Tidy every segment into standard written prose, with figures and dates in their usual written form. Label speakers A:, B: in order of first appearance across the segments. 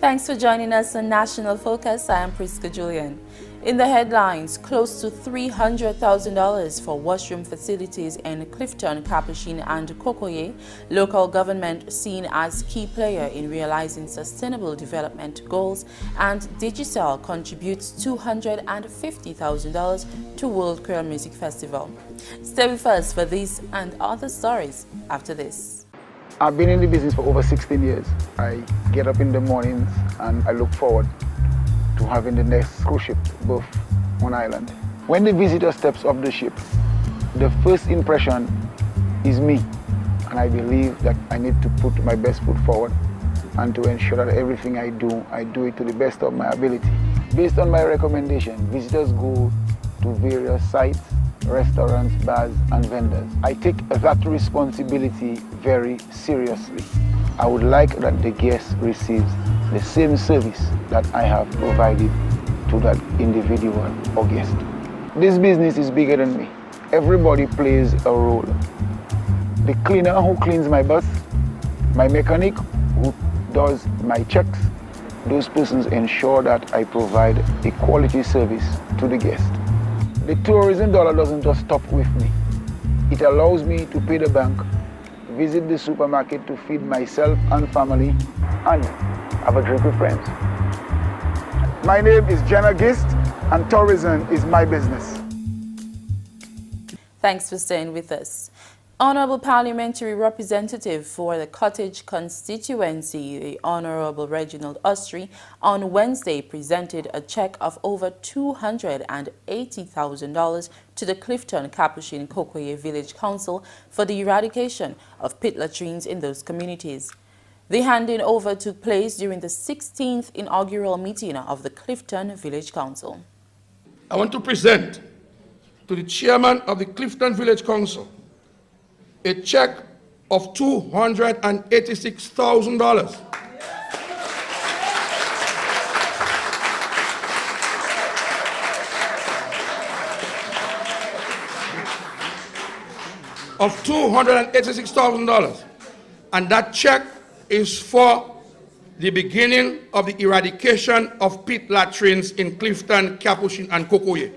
A: Thanks for joining us on National Focus. I am Prisca Julien. In the headlines, close to $300,000 for washroom facilities in Clifton, Capuchin and Cocoyer, local government seen as key player in realizing sustainable development goals, and Digicel contributes $250,000 to World Creole Music Festival. Stay with us for these and other stories after this.
B: I've been in the business for over 16 years. I get up in the mornings and I look forward to having the next cruise ship berth on island. When the visitor steps off the ship, the first impression is me, and I believe that I need to put my best foot forward and to ensure that everything I do it to the best of my ability. Based on my recommendation, visitors go to various sites, restaurants, bars and vendors. I take that responsibility very seriously. I would like that the guest receives the same service that I have provided to that individual or guest. This business is bigger than me. Everybody plays a role. The cleaner who cleans my bus, my mechanic who does my checks, those persons ensure that I provide a quality service to the guest. The tourism dollar doesn't just stop with me. It allows me to pay the bank, visit the supermarket to feed myself and family, and have a drink with friends. My name is Jenna Gist, and tourism is my business.
A: Thanks for staying with us. Honorable Parliamentary Representative for the Cottage constituency, the Honorable Reginald Ustry, on Wednesday presented a check of over $280,000 to the Clifton, Capuchin, Cocoyer Village Council for the eradication of pit latrines in those communities. The handing over took place during the 16th inaugural meeting of the Clifton Village Council.
C: I want to present to the chairman of the Clifton Village Council a check of $286,000. Of $286,000. And that check is for the beginning of the eradication of pit latrines in Clifton, Capuchin and Cocoyer.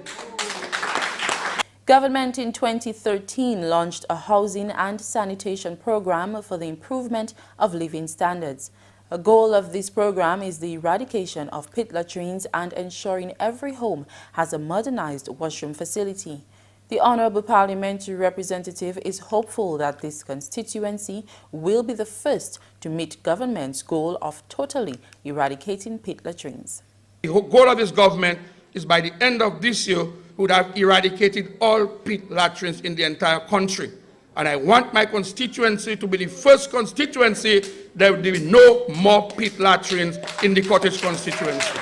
A: Government in 2013 launched a housing and sanitation program for the improvement of living standards. A goal of this program is the eradication of pit latrines and ensuring every home has a modernized washroom facility. The Honorable Parliamentary Representative is hopeful that this constituency will be the first to meet government's goal of totally eradicating pit latrines.
C: The goal of this government is by the end of this year would have eradicated all pit latrines in the entire country. And I want my constituency to be the first constituency that there will be no more pit latrines in the Cottage constituency.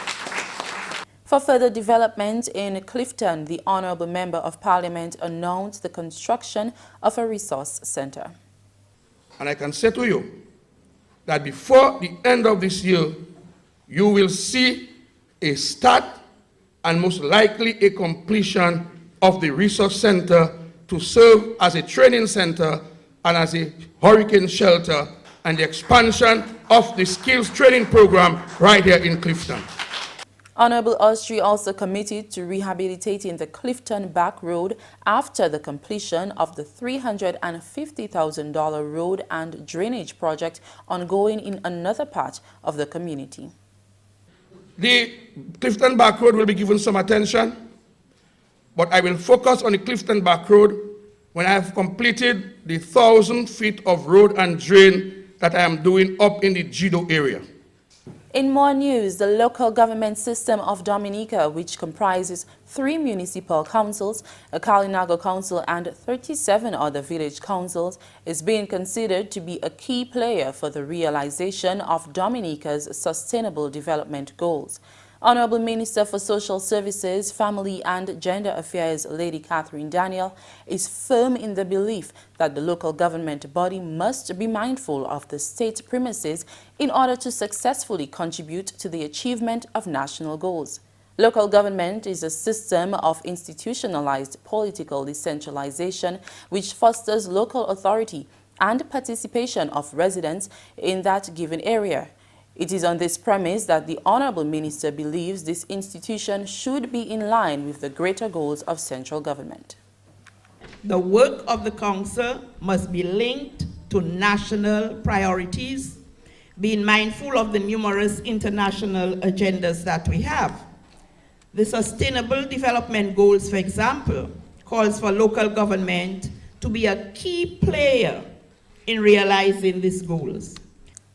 A: For further development in Clifton, the Honorable Member of Parliament announced the construction of a resource center.
C: And I can say to you that before the end of this year, you will see a start and most likely a completion of the resource center to serve as a training center and as a hurricane shelter, and the expansion of the skills training program right here in Clifton.
A: Honorable Ustry also committed to rehabilitating the Clifton Back Road after the completion of the $350,000 road and drainage project ongoing in another part of the community.
C: The Clifton Back Road will be given some attention, but I will focus on the Clifton Back Road when I have completed the 1,000 feet of road and drain that I am doing up in the Jido area.
A: In more news, the local government system of Dominica, which comprises 3 municipal councils, a Kalinago council and 37 other village councils, is being considered to be a key player for the realization of Dominica's sustainable development goals. Honorable Minister for Social Services, Family and Gender Affairs, Lady Catherine Daniel, is firm in the belief that the local government body must be mindful of the state premises in order to successfully contribute to the achievement of national goals. Local government is a system of institutionalized political decentralization which fosters local authority and participation of residents in that given area. It is on this premise that the Honorable Minister believes this institution should be in line with the greater goals of central government.
D: The work of the Council must be linked to national priorities, being mindful of the numerous international agendas that we have. The Sustainable Development Goals, for example, calls for local government to be a key player in realizing these goals.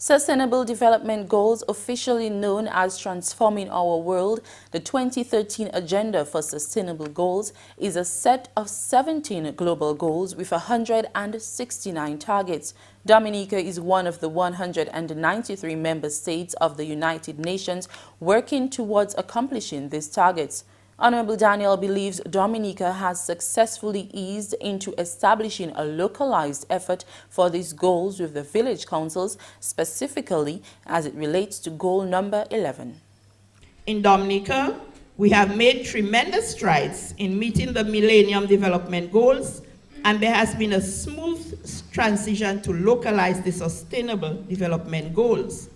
A: Sustainable Development Goals, officially known as Transforming Our World, the 2013 Agenda for Sustainable Goals, is a set of 17 global goals with 169 targets. Dominica is one of the 193 member states of the United Nations working towards accomplishing these targets. Honorable Daniel believes Dominica has successfully eased into establishing a localized effort for these goals with the village councils, specifically as it relates to goal number 11.
D: In Dominica, we have made tremendous strides in meeting the Millennium Development Goals, and there has been a smooth transition to localize the Sustainable Development Goals.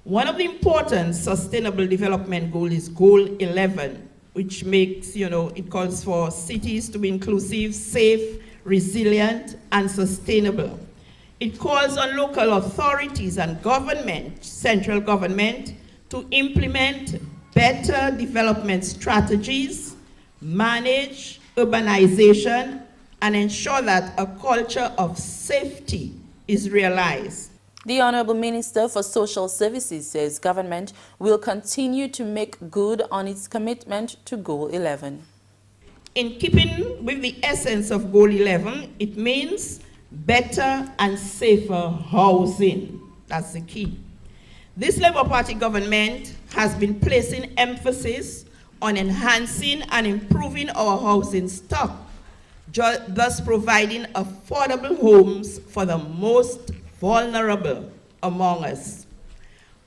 D: One of the important Sustainable Development Goals is Goal 11, which makes, it calls for cities to be inclusive, safe, resilient, and sustainable. It calls on local authorities and government, central government, to implement better development strategies, manage urbanization, and ensure that a culture of safety is realized.
A: The Honorable Minister for Social Services says government will continue to make good on its commitment to Goal 11.
D: In keeping with the essence of Goal 11, it means better and safer housing. That's the key. This Labour Party government has been placing emphasis on enhancing and improving our housing stock, thus providing affordable homes for the most vulnerable among us.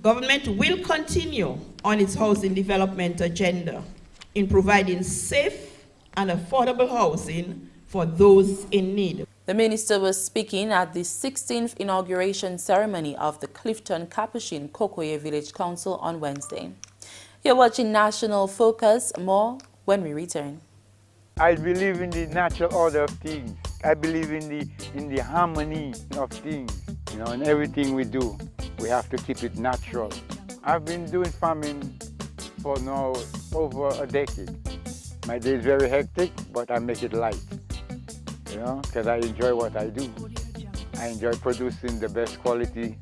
D: Government will continue on its housing development agenda in providing safe and affordable housing for those in need.
A: The minister was speaking at the 16th inauguration ceremony of the Clifton Capuchin Cocoyer Village Council on Wednesday. You're watching National Focus. More when we return.
E: I believe in the natural order of things. I believe in the harmony of things. In everything we do, we have to keep it natural. I've been doing farming for now over a decade. My day is very hectic, but I make it light, because I enjoy what I do. I enjoy producing the best quality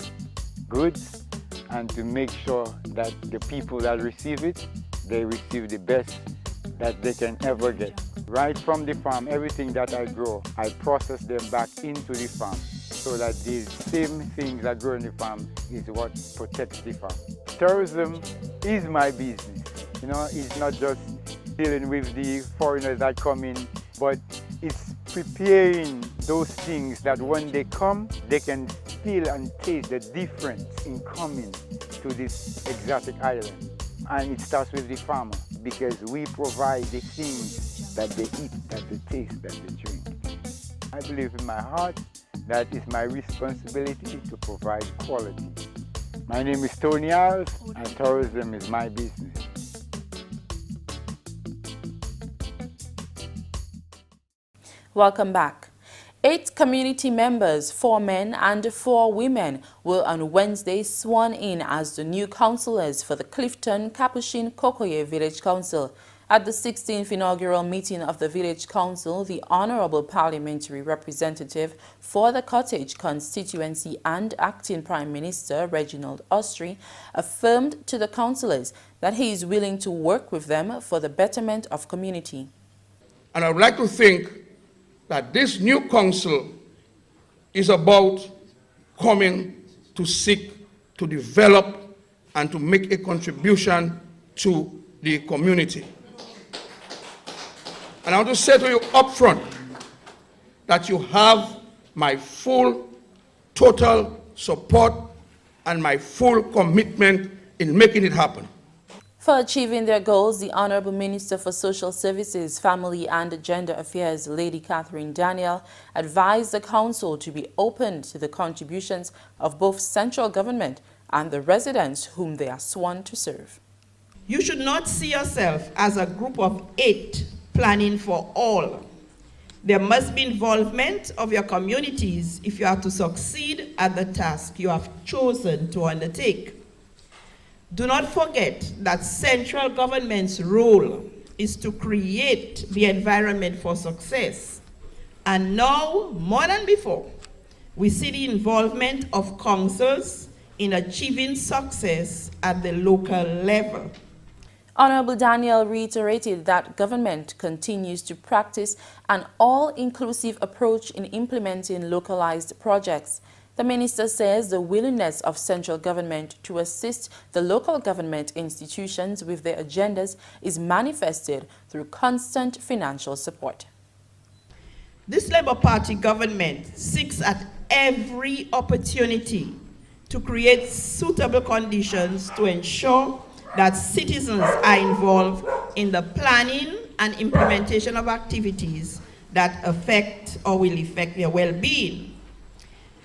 E: goods and to make sure that the people that receive it, they receive the best that they can ever get. Right from the farm, everything that I grow, I process them back into the farm so that these same things that grow in the farm is what protects the farm. Tourism is my business. It's not just dealing with the foreigners that come in, but it's preparing those things that when they come, they can feel and taste the difference in coming to this exotic island. And it starts with the farmer, because we provide the things that they eat, that they taste, that they drink. I believe in my heart that it's my responsibility to provide quality. My name is Tony Alves, and tourism is my business.
A: Welcome back. 8 community members, 4 men and 4 women, were on Wednesday sworn in as the new councillors for the Clifton Capuchin Cocoyer Village Council. At the 16th inaugural meeting of the Village Council, the Honorable Parliamentary Representative for the Cottage constituency and Acting Prime Minister Reginald Ostry affirmed to the councillors that he is willing to work with them for the betterment of community.
C: And I would like to think that this new council is about coming to seek to develop and to make a contribution to the community. And I want to say to you up front that you have my full, total support and my full commitment in making it happen.
A: For achieving their goals, the Honorable Minister for Social Services, Family and Gender Affairs, Lady Catherine Daniel, advised the Council to be open to the contributions of both central government and the residents whom they are sworn to serve.
D: You should not see yourself as a group of 8 planning for all. There must be involvement of your communities if you are to succeed at the task you have chosen to undertake. Do not forget that central government's role is to create the environment for success. And now, more than before, we see the involvement of councils in achieving success at the local level.
A: Honorable Daniel reiterated that government continues to practice an all-inclusive approach in implementing localized projects. The minister says the willingness of central government to assist the local government institutions with their agendas is manifested through constant financial support.
D: This Labour Party government seeks at every opportunity to create suitable conditions to ensure that citizens are involved in the planning and implementation of activities that affect or will affect their well-being.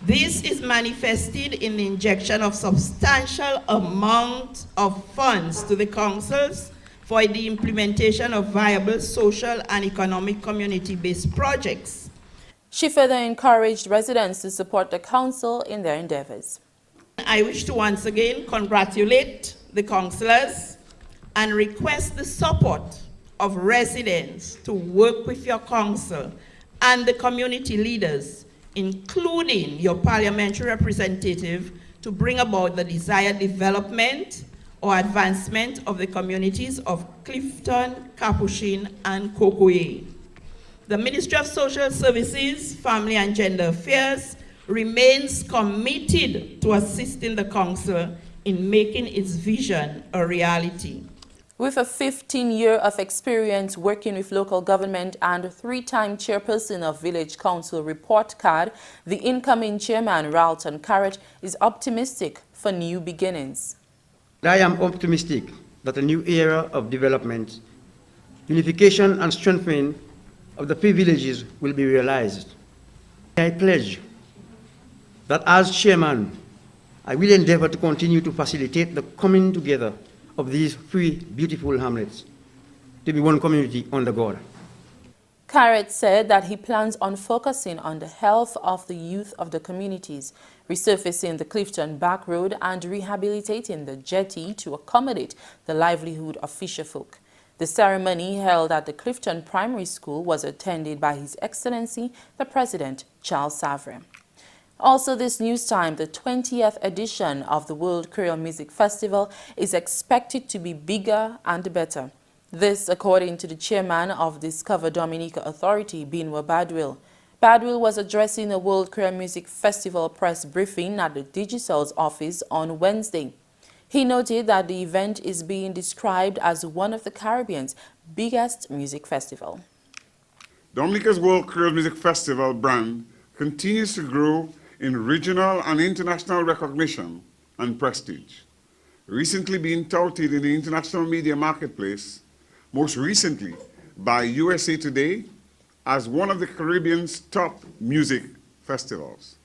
D: This is manifested in the injection of substantial amount of funds to the councils for the implementation of viable social and economic community-based projects.
A: She further encouraged residents to support the council in their endeavors.
D: I wish to once again congratulate the councillors and request the support of residents to work with your council and the community leaders, including your parliamentary representative, to bring about the desired development or advancement of the communities of Clifton, Capuchin, and Cocoyer. The Ministry of Social Services, Family and Gender Affairs remains committed to assisting the council in making its vision a reality.
A: With a 15-year of experience working with local government and 3-time chairperson of Village Council report card, the incoming chairman, Ralton Carrot, is optimistic for new beginnings.
F: I am optimistic that a new era of development, unification and strengthening of the privileges will be realized. I pledge that as chairman, I will endeavor to continue to facilitate the coming together of these 3 beautiful hamlets to be one community under God.
A: Carrot said that he plans on focusing on the health of the youth of the communities, resurfacing the Clifton back road and rehabilitating the jetty to accommodate the livelihood of fisherfolk. The ceremony held at the Clifton Primary School was attended by His Excellency, the President, Charles Savre. Also this news time, the 20th edition of the World Creole Music Festival is expected to be bigger and better. This according to the chairman of Discover Dominica Authority, Binwa Badwil. Badwil was addressing the World Creole Music Festival press briefing at the Digicel's office on Wednesday. He noted that the event is being described as one of the Caribbean's biggest music festival.
G: Dominica's World Creole Music Festival brand continues to grow in regional and international recognition and prestige. Recently being touted in the international media marketplace, most recently by USA Today, as one of the Caribbean's top music festivals.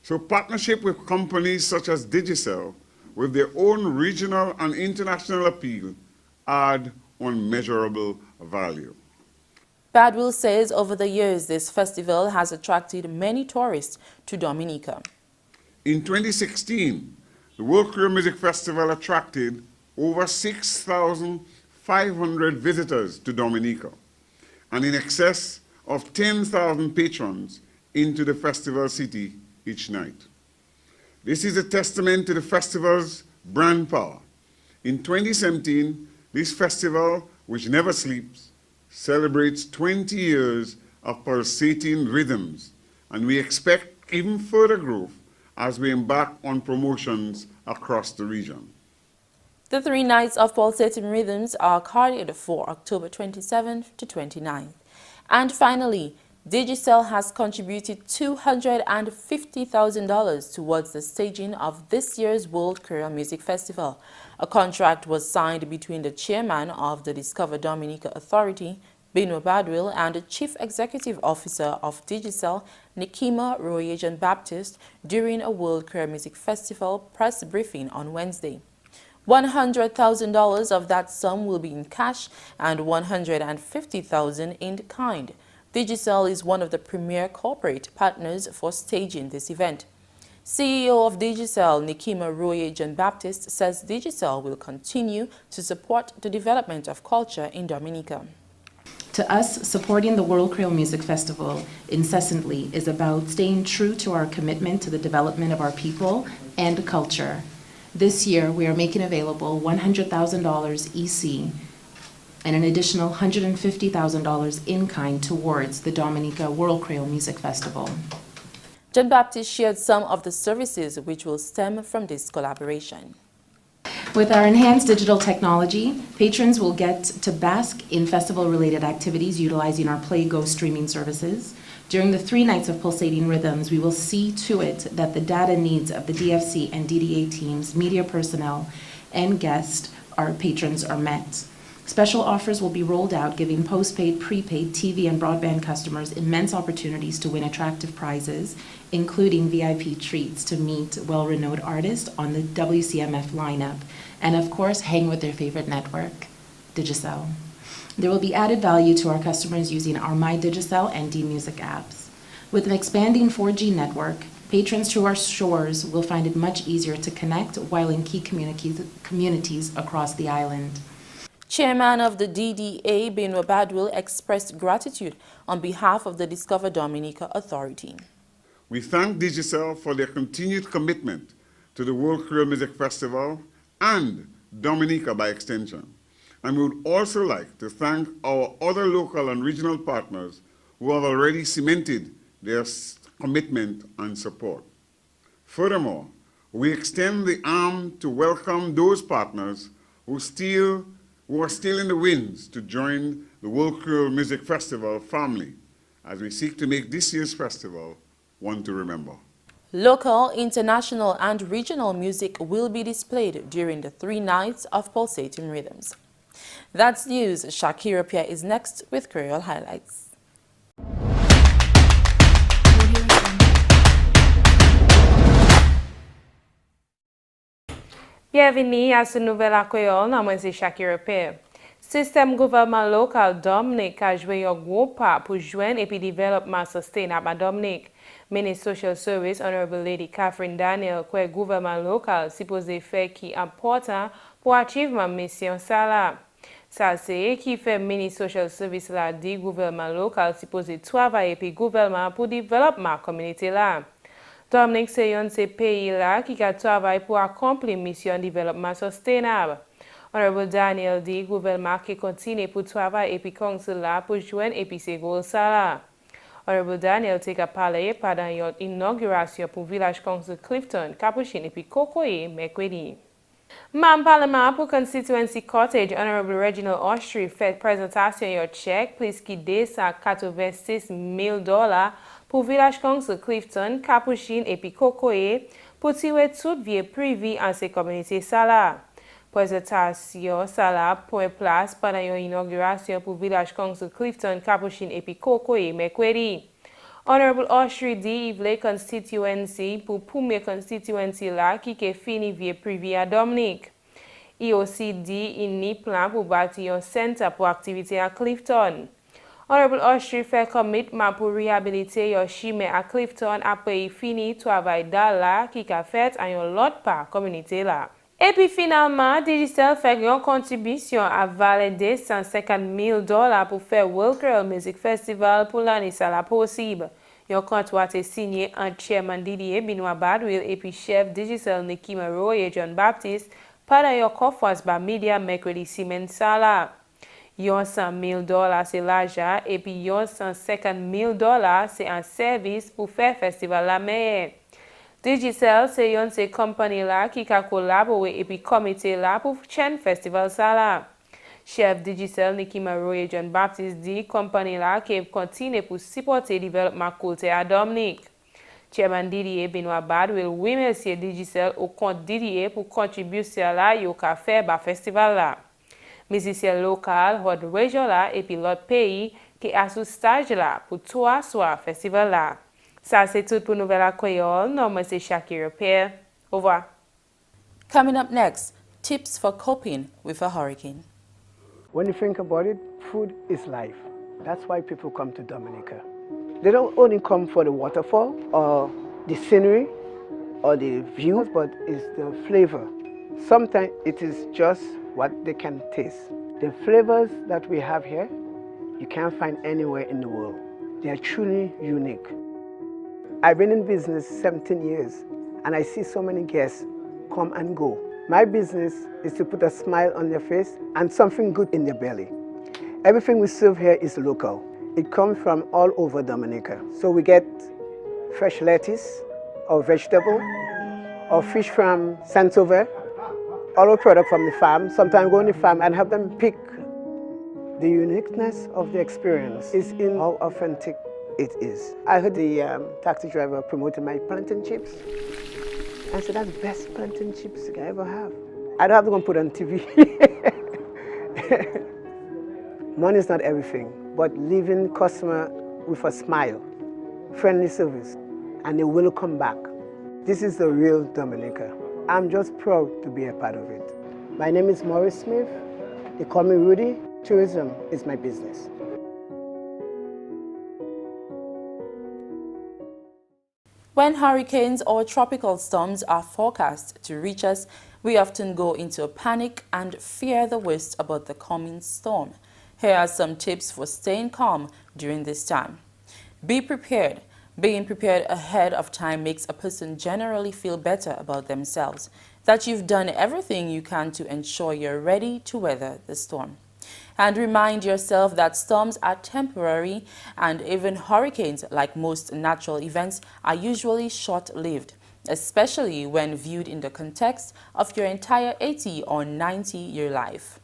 G: So partnership with companies such as Digicel, with their own regional and international appeal, add unmeasurable value.
A: Badwil says over the years this festival has attracted many tourists to Dominica.
G: In 2016, the World Creole Music Festival attracted over 6,500 visitors to Dominica and in excess of 10,000 patrons into the festival city each night. This is a testament to the festival's brand power. In 2017, this festival, which never sleeps, celebrates 20 years of pulsating rhythms, and we expect even further growth as we embark on promotions across the region.
A: The 3 nights of pulsating rhythms are carried for October 27th to 29th. And finally, Digicel has contributed $250,000 towards the staging of this year's World Creole Music Festival. A contract was signed between the chairman of the Discover Dominica Authority, Benoit Badwil, and the Chief Executive Officer of Digicel, Nikima Roye Jean-Baptiste, during a World Creole Music Festival press briefing on Wednesday. $100,000 of that sum will be in cash and $150,000 in kind. Digicel is one of the premier corporate partners for staging this event. CEO of Digicel, Nikima Roye Jean-Baptiste, says Digicel will continue to support the development of culture in Dominica.
H: To us, supporting the World Creole Music Festival incessantly is about staying true to our commitment to the development of our people and culture. This year, we are making available $100,000 EC and an additional $150,000 in kind towards the Dominica World Creole Music Festival.
A: Jean-Baptiste shared some of the services which will stem from this collaboration.
H: With our enhanced digital technology, patrons will get to bask in festival-related activities utilizing our Play Go streaming services. During the 3 nights of Pulsating Rhythms, we will see to it that the data needs of the DFC and DDA teams, media personnel, and guests, our patrons, are met. Special offers will be rolled out, giving postpaid, prepaid, TV, and broadband customers immense opportunities to win attractive prizes, including VIP treats to meet well-renowned artists on the WCMF lineup, and of course, hang with their favorite network, Digicel. There will be added value to our customers using our My Digicel and D-Music apps. With an expanding 4G network, patrons to our shores will find it much easier to connect while in key communities across the island.
A: Chairman of the DDA, Benoit Badwil, expressed gratitude on behalf of the Discover Dominica Authority.
G: We thank Digicel for their continued commitment to the World Creole Music Festival and Dominica by extension. And we would also like to thank our other local and regional partners who have already cemented their commitment and support. Furthermore, we extend the arm to welcome those partners who are still in the wings to join the World Creole Music Festival family as we seek to make this year's festival one to remember.
A: Local, international, and regional music will be displayed during the 3 nights of Pulsating Rhythms. That's news. Shaakira Pierre is next with Creole Highlights.
I: Bienvenue à ce nouvel Creole, moi c'est Shaakira Pierre. Système gouvernement local Dominique a joué un gros pas pour joindre et puis développement sustainable à Dominique. Ministre Social Service, Honorable Lady Catherine Daniel, que le gouvernement local supposé faire qui est important pour achievement mission ça là. Ça c'est qui fait Ministre Social Service là dit gouvernement local supposé travailler puis gouvernement pour développement communauté là. Dominique c'est un de ces pays là qui travaille pour accomplir mission développement sustainable. Honorable Daniel dit gouvernement qui continue pour travailler et puis council là pour joindre et puis ses goals ça là. Honorable Daniel a parlé pendant une inauguration pour village council Clifton, Capuchin et puis Cocoyer mercredi. Membre parlement pour constituency cottage, Honorable Reginald Austrie fait présentation de chèque plus qui $286,000 pour village council Clifton, Capuchin et puis Cocoyer pour tirer toute vie privée en ces communautés ça là. Présentation ça là pour place pendant une inauguration pour village council Clifton, Capuchin et puis Cocoyer mercredi. Honorable Austrie dit il voulait constituency pour première constituency là qui est fini vie privée à Dominique. Il aussi dit il n'y plan pour bâtir un centre pour activité à Clifton. Honorable Austrie fait commitment pour réhabiliter un chemin à Clifton après il fini travail dans là qui a fait à un lot par communauté là. Et puis finalement, Digicel fait une contribution à valider $150,000 pour faire World Creole Music Festival pour l'année ça la possible. Un contrat est signé entre chairman DDA Benoit Badwil et puis chef Digicel Nikima Roye Jean-Baptiste pendant une conférence par média mercredi semaine ça là. $100,000 c'est l'argent et puis $150,000 c'est un service pour faire festival la meilleure. Digicel, c'est une de ces compagnies là qui a collaboré et puis comité là pour chaîne festival ça là. Chef Digicel Nikima Roye Jean-Baptiste dit compagnie là qui continue pour supporter le développement culturel à Dominique. Chairman DDA Benoit Badwil remercie Digicel au compte DDA pour contribution là au café ba festival là. Musicien local hod rejola et puis l'autre pays qui a sous stage là pour 3 soirs festival là. Ça c'est tout pour Nouvelle Creole. Non, moi c'est Shaakira Pierre. Au revoir.
A: Coming up next, tips for coping with a hurricane.
J: When you think about it, food is life. That's why people come to Dominica. They don't only come for the waterfall or the scenery or the views, but it's the flavor. Sometimes it is just what they can taste. The flavors that we have here, you can't find anywhere in the world. They are truly unique. I've been in business 17 years, and I see so many guests come and go. My business is to put a smile on their face and something good in their belly. Everything we serve here is local. It comes from all over Dominica. So we get fresh lettuce, or vegetable, or fish from Saint-Sauveur, all our product from the farm. Sometimes go on the farm and have them pick. The uniqueness of the experience is in how authentic it is. I heard the taxi driver promoting my plantain chips. I said, that's the best plantain chips I ever have. I don't have to go and put it on TV. Money is not everything, but leaving customer with a smile, friendly service, and they will come back. This is the real Dominica. I'm just proud to be a part of it. My name is Maurice Smith. They call me Rudy. Tourism is my business.
A: When hurricanes or tropical storms are forecast to reach us, we often go into a panic and fear the worst about the coming storm. Here are some tips for staying calm during this time. Be prepared. Being prepared ahead of time makes a person generally feel better about themselves, that you've done everything you can to ensure you're ready to weather the storm. And remind yourself that storms are temporary, and even hurricanes, like most natural events, are usually short-lived, especially when viewed in the context of your entire 80 or 90-year life.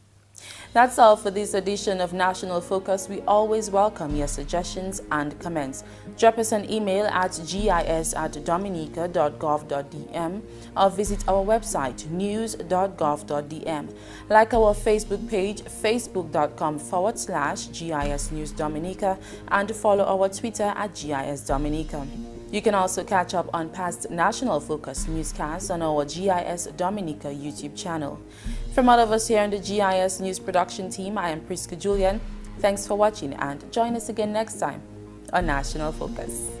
A: That's all for this edition of National Focus. We always welcome your suggestions and comments. Drop us an email at gis@dominica.gov.dm or visit our website news.gov.dm. Like our Facebook page, facebook.com/GIS News Dominica, and follow our Twitter at GIS Dominica. You can also catch up on past National Focus newscasts on our GIS Dominica YouTube channel. From all of us here on the GIS News production team, I am Prisca Julien. Thanks for watching and join us again next time on National Focus.